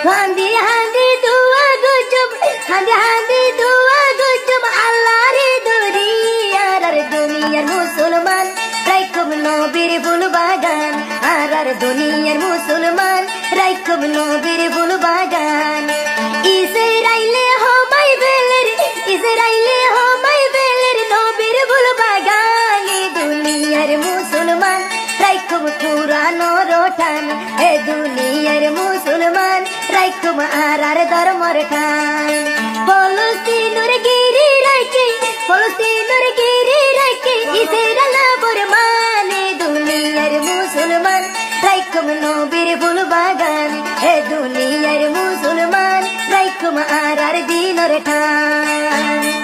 হান্দি হান্দি দুয়া গুজব, হান্দি হান্দি দুয়া গুজব, আল্লাহর দুনিয়ার আর দুনিয়ার মুসলমান রাইখব নবীর ফুল বাগান, আর দুনিয়ার মুসলমান রাইখব নবীর ফুল বাগান। ইসরাইলে হমাই বেলের, ইসরাইলে হমাই বেলের নবীর ফুল বাগান, দুনিয়ার মুসলমান রাইখব কুরআন রটান, এ দুনিয়ার মুসলমান রাইখব আর ধর্মর ঠান। ফলস্তিনের গিরি রাইকে, ফলস্তিনের গিরি রাইকে ইসরাইল বরমান, দুনিয়ার মুসলমান রাইখব নবীর ফুল বাগান, এ দুনিয়ার মুসলমান রাইখব আর দিনের ঠান।